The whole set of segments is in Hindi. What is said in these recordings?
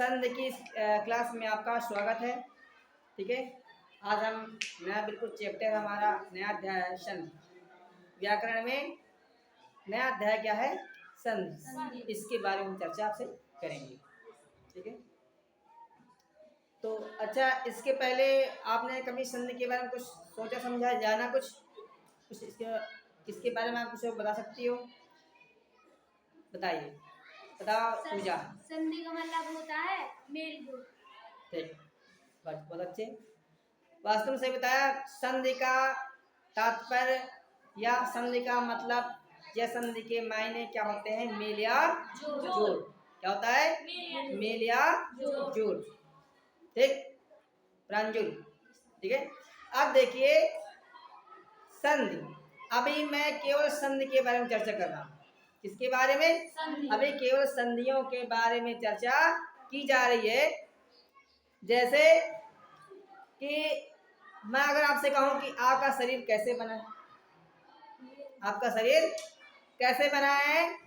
संध की क्लास में आपका स्वागत है। ठीक है, आज हम नया बिल्कुल चैप्टर हमारा नया अध्याय है संध। व्याकरण में नया अध्याय क्या है? संध। इसके बारे में हम चर्चा आपसे करेंगे। ठीक है, तो अच्छा, इसके पहले आपने कभी संध के बारे में कुछ सोचा समझा, जाना कुछ इसके बारे में आप कुछ बता सकती हो? बताइए, बताओ पूजा। संधि का मतलब होता है मेल जोल। ठीक, बहुत अच्छे। वास्तव में सही बताया। संधि का तात्पर्य या संधि का मतलब या संधि के मायने क्या होते हैं? मेल या जोड़। क्या होता है? मेल या जोड़। ठीक, प्रांजुल। ठीक है, अब देखिए संधि। अभी मैं केवल संधि के बारे में चर्चा कर रहा हूँ। किसके बारे में? अभी केवल संधियों के बारे में चर्चा की जा रही है। जैसे कि मैं अगर आपसे कहूं कि आपका शरीर कैसे बना है, आपका शरीर कैसे बना है,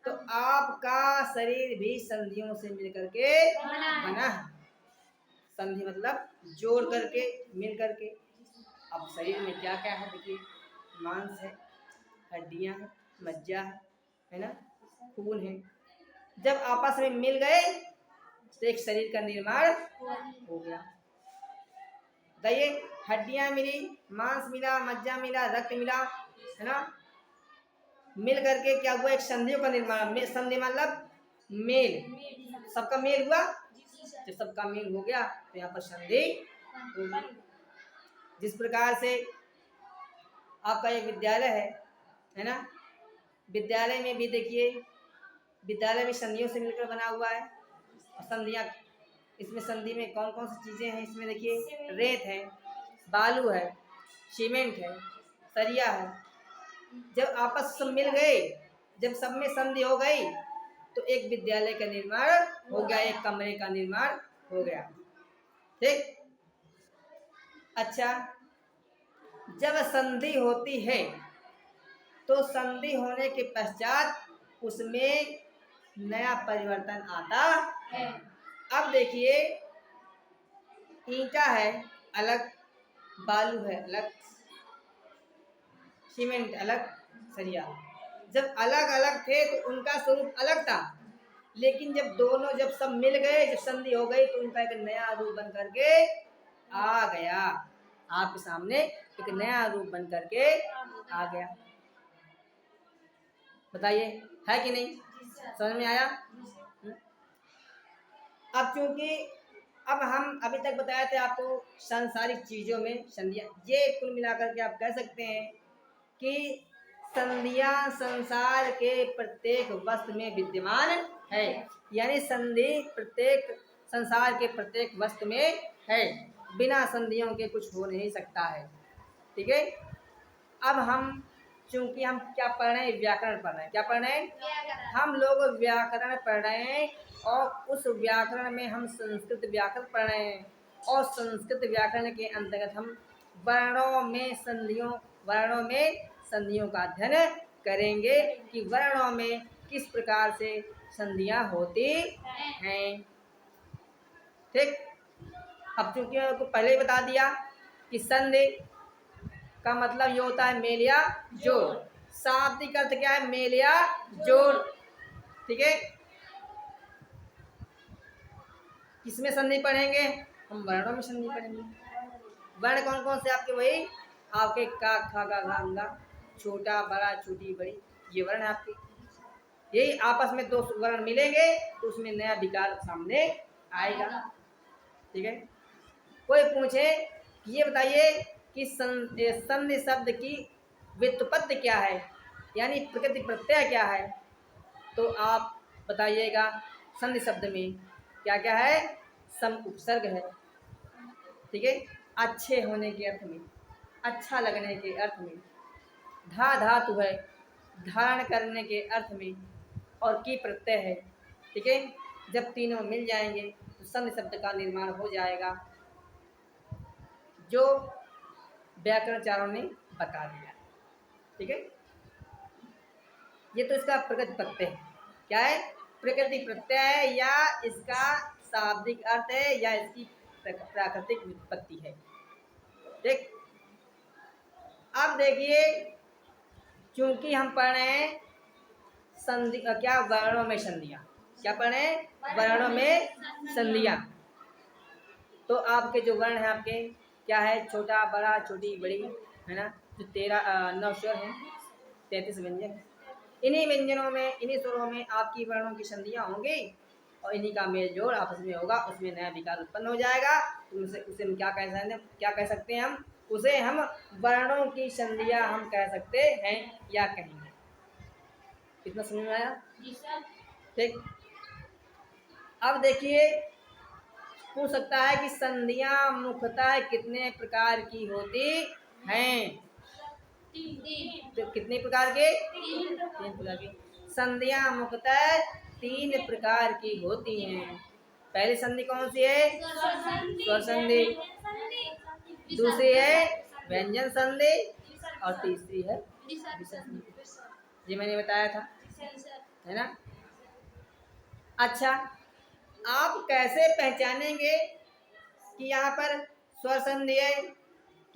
तो आपका शरीर भी संधियों से मिलकर के बना है। संधि मतलब जोड़ करके, मिल करके। अब शरीर में क्या क्या है? देखिए, मांस है, हड्डियां हैं, मज्जा है ना, खून है। जब आपस में मिल गए तो एक शरीर का निर्माण हो गया। बताइए, हड्डियां मिली, मांस मिला, मज्जा मिला, रक्त मिला, है ना, मिल करके क्या हुआ? एक संधियों का निर्माण। संधि मतलब मेल, सबका मेल हुआ। जब सबका मेल हो गया तो यहाँ पर संधि होगी। जिस प्रकार से आपका एक विद्यालय है ना, विद्यालय में भी देखिए, विद्यालय भी संधियों से मिलकर बना हुआ है। और संधियाँ, इसमें संधि में कौन कौन सी चीज़ें हैं? इसमें देखिए, रेत है, बालू है, सीमेंट है, सरिया है। जब आपस में मिल गए, जब सब में संधि हो गई तो एक विद्यालय का निर्माण हो गया, एक कमरे का निर्माण हो गया। ठीक, अच्छा, जब संधि होती है तो संधि होने के पश्चात उसमें नया परिवर्तन आता है। अब देखिए, ईंटा है अलग, बालू है अलग, सीमेंट अलग, सरिया। जब अलग अलग थे तो उनका स्वरूप अलग था, लेकिन जब दोनों जब सब मिल गए, जब संधि हो गई तो उनका एक नया रूप बन करके आ गया। आपके सामने एक नया रूप बन करके आ गया। बताइए, है कि नहीं? समझ में आया? अब चूंकि अब हम अभी तक बताए थे आपको सांसारिक चीजों में संधियां, ये कुल मिलाकर के आप कह सकते हैं कि संधियां संसार के प्रत्येक वस्तु में विद्यमान है। यानी संधि प्रत्येक संसार के प्रत्येक वस्तु में है। बिना संधियों के कुछ हो नहीं सकता है। ठीक है, अब हम चूंकि हम क्या पढ़ रहे हैं? व्याकरण पढ़ रहे हैं। क्या पढ़ रहे हैं? हम लोग व्याकरण पढ़ रहे हैं, और उस व्याकरण में हम संस्कृत व्याकरण पढ़ रहे हैं। और संस्कृत व्याकरण के अंतर्गत हम वर्णों में संधियों का अध्ययन करेंगे कि वर्णों में किस प्रकार से संधियां होती हैं। ठीक, अब चूंकि आपको पहले ही बता दिया कि संधि का मतलब ये होता है मेल या जोड़। शाब्दिक अर्थ क्या है? मेल या जोड़। ठीक है, किसमें संधि पढ़ेंगे? हम वर्णों में संधि पढ़ेंगे। वर्ण कौन कौन से आपके? वही आपके का, खा, गा, घा, अंगा, छोटा, बड़ा, छोटी, बड़ी, ये वर्ण है आपके। यही आपस में दो वर्ण मिलेंगे तो उसमें नया विकार सामने आएगा। ठीक है, कोई पूछे कि ये बताइए कि संधि शब्द की व्युत्पत्ति क्या है, यानी प्रकृति प्रत्यय क्या है, तो आप बताइएगा। संधि शब्द में क्या क्या है? सम उपसर्ग है। ठीक है, अच्छे होने के अर्थ में, अच्छा लगने के अर्थ में। धा धातु है, धारण करने के अर्थ में। और की प्रत्यय है। ठीक है, जब तीनों मिल जाएंगे तो संधि शब्द का निर्माण हो जाएगा, जो व्याकरणचारों ने बता दिया। ठीक है, ये तो इसका प्रकृति प्रत्यय है। क्या है? प्रकृति प्रत्यय है, या इसका शाब्दिक अर्थ है या इसकी प्राकृतिक व्युत्पत्ति है। ठीक, अब देखिए, चूंकि हम पढ़ रहे हैं संधि क्या वर्णों में संधियां, क्या पढ़ रहे हैं वर्णों में संधियां। तो आपके जो वर्ण है आपके क्या है, छोटा बड़ा छोटी बड़ी, है ना, जो 9 स्वर हैं, 33 व्यंजन। इन्हीं व्यंजनों में, इन्हीं स्वरों में आपकी वर्णों की संधियां होंगी और इन्हीं का मेल जोड़ आपस में होगा, उसमें नया विकार उत्पन्न हो जाएगा। तो उसे हम क्या कह सकते हैं, हम उसे हम वर्णों की संधियां हम कह सकते हैं या कहेंगे। कितना समझ में आया? ठीक, अब देखिए, पूछ सकता है कि संधियां मुख्यतः कितने प्रकार की होती हैं? तो कितने प्रकार के? 3 प्रकार की। संधियां मुख्यतः 3 प्रकार की होती हैं। पहली संधि कौन सी है? स्वर संधि। दूसरी है व्यंजन संधि और तीसरी है विसर्ग संधि। ये मैंने बताया था, है ना। अच्छा, आप कैसे पहचानेंगे कि यहाँ पर स्वर संधि है,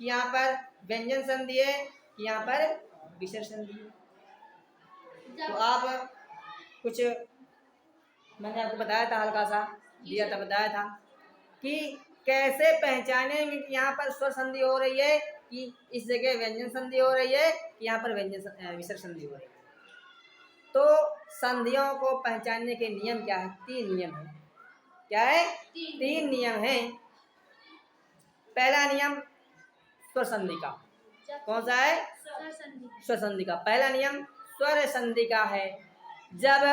कि यहाँ पर व्यंजन संधि है, कि यहाँ पर विसर्ग संधि है? तो आप कुछ, मैंने आपको बताया था, हल्का सा दिया था, बताया था कि कैसे पहचानेंगे कि यहाँ पर स्वर संधि हो रही है, कि इस जगह व्यंजन संधि हो रही है, कि यहाँ पर विसर्ग संधि हो रही है। तो संधियों को पहचानने के नियम क्या है? 3 नियम है। क्या है? 3 नियम है। पहला नियम स्वर संधि का, कौन सा है? स्वर संधि का पहला नियम स्वर संधि का है। जब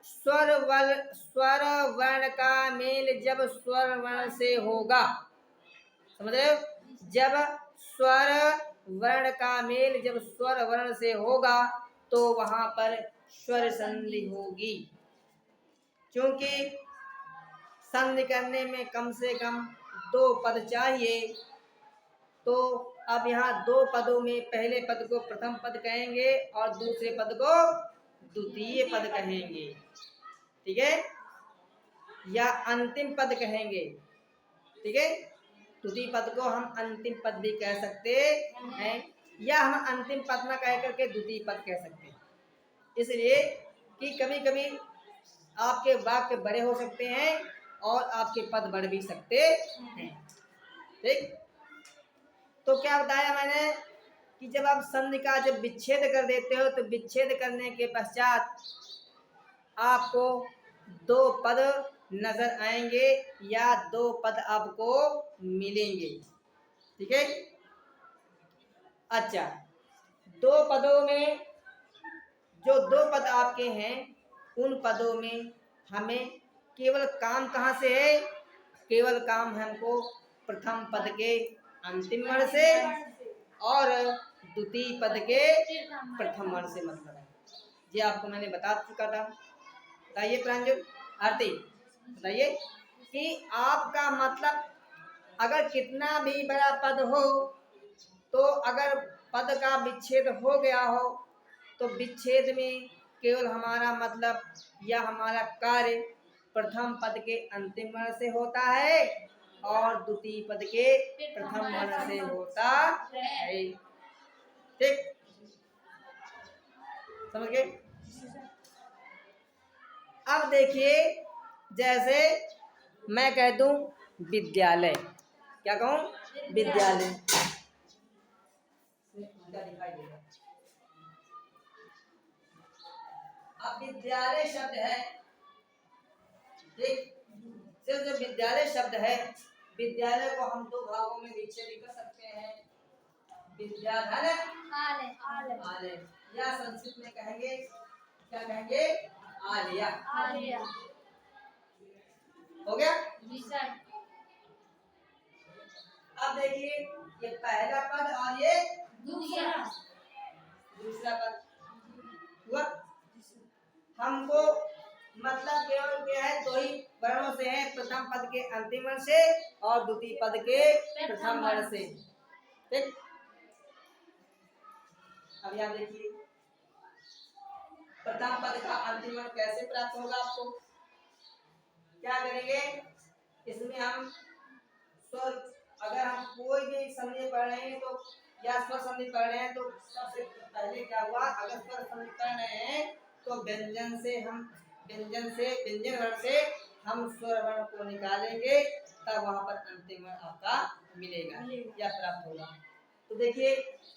स्वर वर्ण का मेल जब स्वर वर्ण से होगा, समझ रहे हो? जब स्वर वर्ण का मेल जब स्वर वर्ण से होगा तो वहां पर स्वर संधि होगी। क्योंकि संधि करने में कम से कम 2 पद चाहिए। तो अब यहाँ 2 पदों में पहले पद को प्रथम पद कहेंगे और दूसरे पद को द्वितीय पद कहेंगे, ठीक है, या अंतिम पद कहेंगे, ठीक है। द्वितीय पद को हम अंतिम पद भी कह सकते हैं, या हम अंतिम पद न कह करके द्वितीय पद कह सकते हैं। इसलिए कि कभी कभी आपके वाक्य बड़े हो सकते हैं और आपके पद बढ़ भी सकते हैं, ठीक। तो क्या बताया मैंने कि जब आप संधि का जब विच्छेद कर देते हो तो विच्छेद करने के पश्चात आपको 2 पद नजर आएंगे या 2 पद आपको मिलेंगे, ठीक है। अच्छा, 2 पदों में जो 2 पद आपके हैं उन पदों में हमें केवल काम कहाँ से है? केवल काम हमको प्रथम पद के अंतिम वर्ण से और द्वितीय पद के प्रथम वर्ण से मतलब है। ये आपको मैंने बता चुका था। बताइए प्रांजल, आरती बताइए कि आपका मतलब अगर कितना भी बड़ा पद हो तो अगर पद का विच्छेद हो गया हो तो विच्छेद में केवल हमारा मतलब या हमारा कार्य प्रथम पद के अंतिम वर्ण से होता है और द्वितीय पद के प्रथम वर्ण से होता है, ठीक, समझ गए। अब देखिए, जैसे मैं कह दूं विद्यालय, क्या कहूं? विद्यालय। अब विद्यालय शब्द है, ठीक, सिर्फ जो विद्यालय शब्द है, विद्यालय को हम 2 भागों में विच्छेद कर सकते हैं, विद्याधर आलय, या संस्कृत में कहेंगे, क्या कहेंगे? आलिया। हो गया जी सर। अब देखिए, ये पहला पद और ये दूसरा पद हुआ। हमको मतलब केवल क्या है? 2 ही वर्णों से है, प्रथम पद के अंतिम वर्ण से और द्वितीय पद के प्रथम वर्ण से, ठीक। अब यहाँ देखिए, प्रथम पद का अंतिम वर्ण कैसे प्राप्त होगा आपको? क्या करेंगे, इसमें हम स्वर, अगर हम कोई भी संधि पढ़ रहे हैं तो या स्वर संधि पढ़ रहे हैं तो सबसे पहले क्या हुआ, अगर स्वर संधि पढ़ रहे हैं तो व्यंजन वर्ण से हम स्वर वर्ण को निकालेंगे, तब वहां पर अंतिम वर्ण आपका मिलेगा या प्राप्त होगा। तो देखिए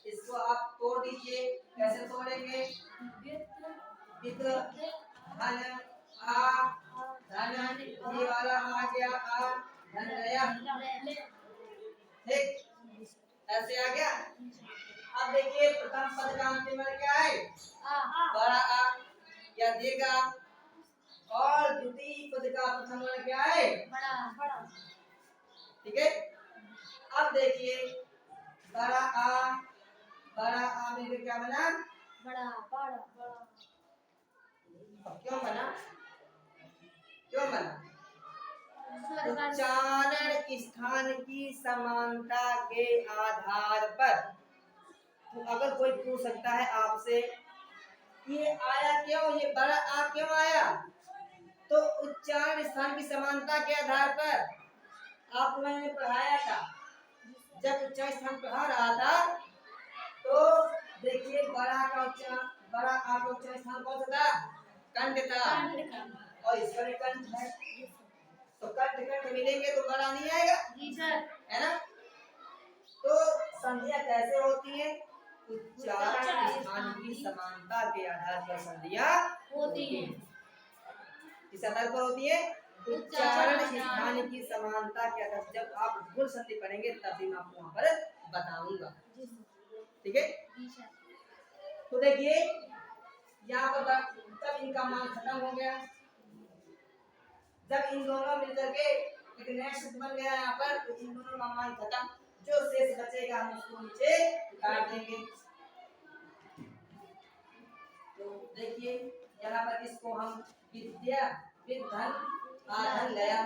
इसको आप तोड़ दीजिए, कैसे तोड़ेंगे, वित धन आ धन, ये वाला आ गया आ, धन गया, ठीक, ऐसे आ गया। अब देखिए प्रथम पद का अंतिम वर्ण क्या है, बड़ा आ या देगा, और द्वितीय पद का प्रथम वर्ण क्या है, ठीक है। अब देखिए बड़ा आ में क्या बना, क्यों बना, उच्चारण स्थान की समानता के आधार पर। तो अगर कोई पूछ सकता है आपसे ये आया क्यों, ये बड़ा आ क्यों आया, तो उच्चारण स्थान की समानता के आधार पर। आपको मैंने पढ़ाया था, जब उच्चारण स्थान पढ़ा रहा था तो देखिए बड़ा आ का उच्चारण स्थान कौन सा था, कंठ था, और इसका भी कंठ है, तो कंठ मिलेंगे तो बड़ा नहीं आएगा, है ना। तो संधियां कैसे होती है, उच्चारण स्थान की समानता के आधार पर संधियां होती है। किस आधार पर होती है, उच्चारण स्थान की समानता के आधार। जब आप गुण संधि पढ़ेंगे तब भी मैं आपको वहां पर बताऊंगा, ठीक है। तो देखिए यहाँ पर तब इनका मान खत्म हो गया, जब इन दोनों मिलकर के एक नया शब्द बन गया यहाँ पर, तो इन दोनों का मान खत्म, जो शेष बचेगा हम उसको नीचे काट देंगे। तो देखिए यहाँ पर इसको हम विद्या विधन आधन गया,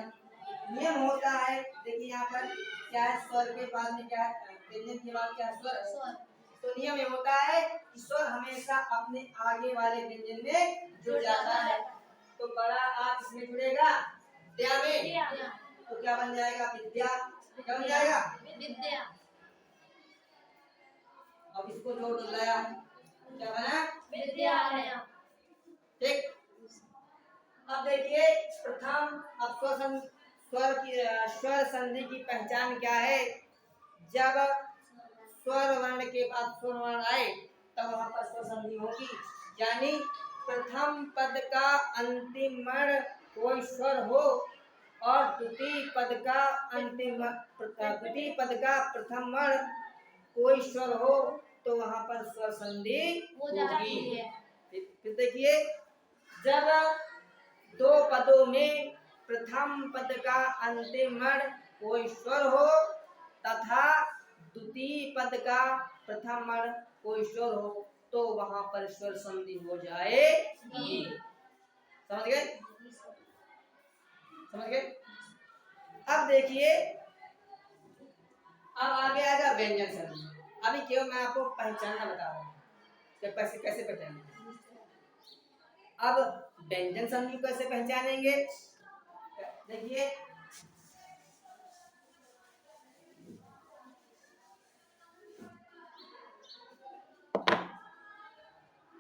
नियम होता है। देखिए यहाँ पर क्या है, स्वर के बाद में क्या है, व्यंजन के बाद क्या स्वर, तो नियम ये होता है कि स्वर हमेशा अपने आगे वाले व्यंजन में जुड़ जाता है। तो बड़ा आ किसमें जुड़ेगा, विद्या में, तो क्या बन जाएगा, विद्या, क्या बन जाएगा, विद्या। अब इसको जोड़ दिया, क्या बना, विद्या, ठीक। अब देखिए प्रथम, अब स्वर संधि की पहचान क्या है, जब स्वर वर्ण के बाद स्वर वर्ण आए तब वहां पर स्वर संधि होगी, यानी प्रथम पद का अंतिम वर्ण कोई स्वर हो और द्वितीय पद का प्रथम वर्ण कोई स्वर हो, तो वहां पर स्वर संधि होगी। फिर देखिए जब दो पदों में प्रथम पद का अंतिम वर्ण कोई स्वर हो तथा द्वितीय पद का प्रथम वर्ण कोई स्वर हो, तो वहां पर स्वर संधि हो जाएगी। समझ गए, समझ गए। अब देखिए अब आगे आएगा व्यंजन संधि। अभी केवल मैं आपको पहचानना बता रहा हूँ कि कैसे पहचानेंगे। अब व्यंजन संधि कैसे पहचानेंगे, देखिए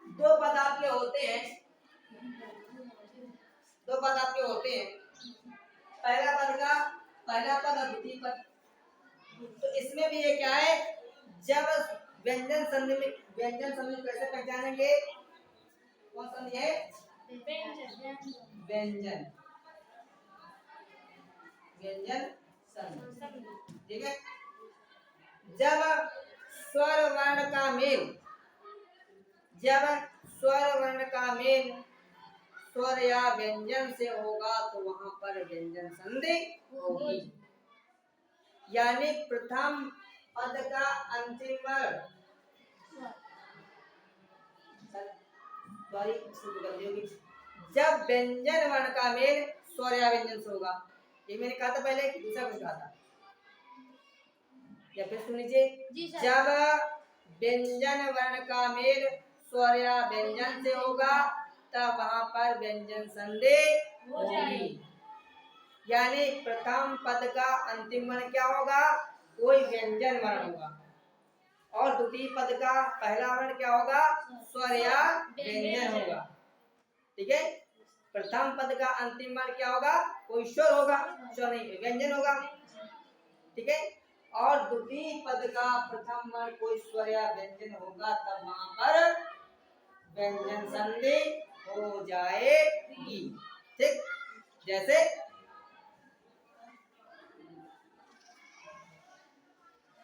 दो पद आपके होते हैं, पहला पद और द्वितीय पद। तो इसमें भी ये क्या है, जब व्यंजन संधि कैसे पहचानेंगे, कौन संधि है, व्यंजन संधि, ठीक है। जब स्वर वर्ण का मेल स्वर या व्यंजन से होगा तो वहां पर व्यंजन संधि होगी, यानी प्रथम पद का अंतिम वर्ण, जब व्यंजन वर्ण का मेल स्वर या व्यंजन से होगा। ये मैंने कहा था पहले, दूसरा कुछ कहा था, या फिर सुन लीजिए, जब व्यंजन वर्ण का मेल स्वर या व्यंजन से होगा तब वहां पर व्यंजन संधि होगी। यानी प्रथम पद का अंतिम वर्ण क्या होगा? कोई व्यंजन वर्ण होगा। और द्वितीय पद का पहला वर्ण क्या होगा? स्वर या व्यंजन होगा। ठीक है, प्रथम पद का अंतिम वर्ण क्या होगा? कोई स्वर होगा, स्वर नहीं व्यंजन होगा। ठीक है, और द्वितीय पद का प्रथम वर्ण कोई स्वर या व्यंजन होगा, तब वहां पर व्यंजन संधि हो जाएगी। ठीक, जैसे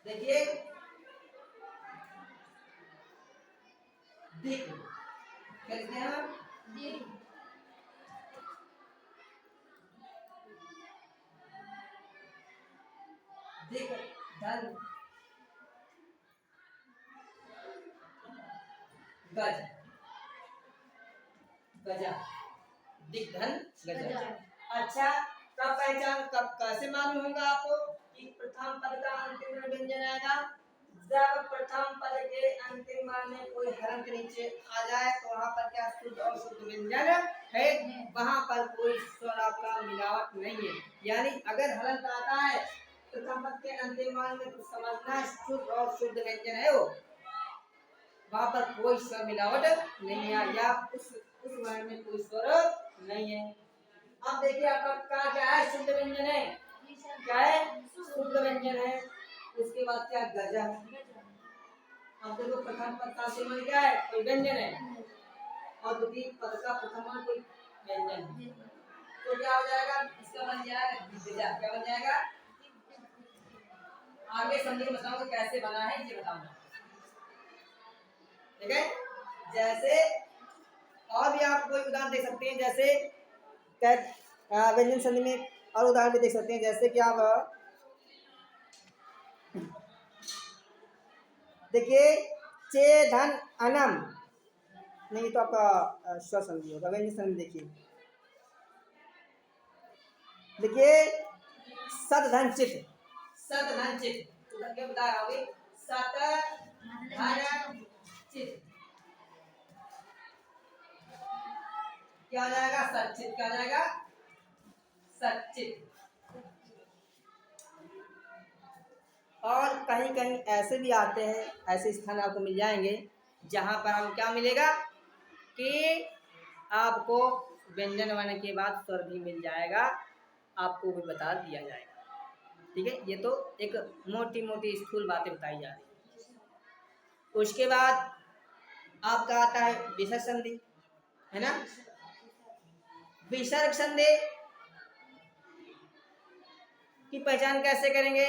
देखिए दिख, क्या लिखते हैं हम? दिख धन गज, गजा, दिख धन गजा। अच्छा, कब पहचान, कब कैसे मालूम होगा आपको कि प्रथम पद का अंतिम वर्ण व्यंजन आएगा? जब प्रथम पद के अंतिम वर्ण में कोई हलंत नीचे आ जाए तो वहां पर क्या शुद्ध और शुद्ध व्यंजन है, वहां पर कोई स्वर का मिलावट नहीं है। यानी अगर हलंत आता है प्रथम पद के अंतिम वर्ण में तो समझना शुद्ध और शुद्ध व्यंजन है वो, वहां पर कोई स्वर मिलावट नहीं है या उस वर्ण में कोई स्वर नहीं है। अब देखिए आपका क्या है? शुद्ध व्यंजन है। क्या है? शुद्ध व्यंजन है। उसके बाद क्या? गजा है। अब देखो प्रथम पद का अंतिम वर्ण क्या है? कोई व्यंजन है, और द्वितीय पद का प्रथम वर्ण कोई व्यंजन है, तो क्या हो जाएगा? इसका बन जाएगा गजा। क्या बन जाएगा? आगे संधि बताऊंगा कैसे बना है, ये बताऊंगा। ठीक है, जैसे और भी आप कोई उदाहरण दे सकते हैं, जैसे व्यंजन संधि में और उदाहरण भी देख सकते हैं। जैसे कि आप देखिए चे धन अनम, नहीं तो आपका स्वर संधि होगा। व्यंजन संधि देखिए सत धन चित, सत धन चित, क्या बताया होगी? सत धन चित क्या हो जाएगा? सचित। क्या हो जाएगा? सचित। और कहीं कहीं ऐसे भी आते हैं, ऐसे स्थान आपको मिल जाएंगे जहां पर हम क्या मिलेगा कि आपको व्यंजन वर्ण के बाद स्वर भी मिल जाएगा, आपको भी बता दिया जाएगा। ठीक है, ये तो एक मोटी मोटी स्थूल बातें बताई जा रही है। उसके बाद आपका आता है विसर्ग संधि, है ना? विसर्ग संधि की पहचान कैसे करेंगे?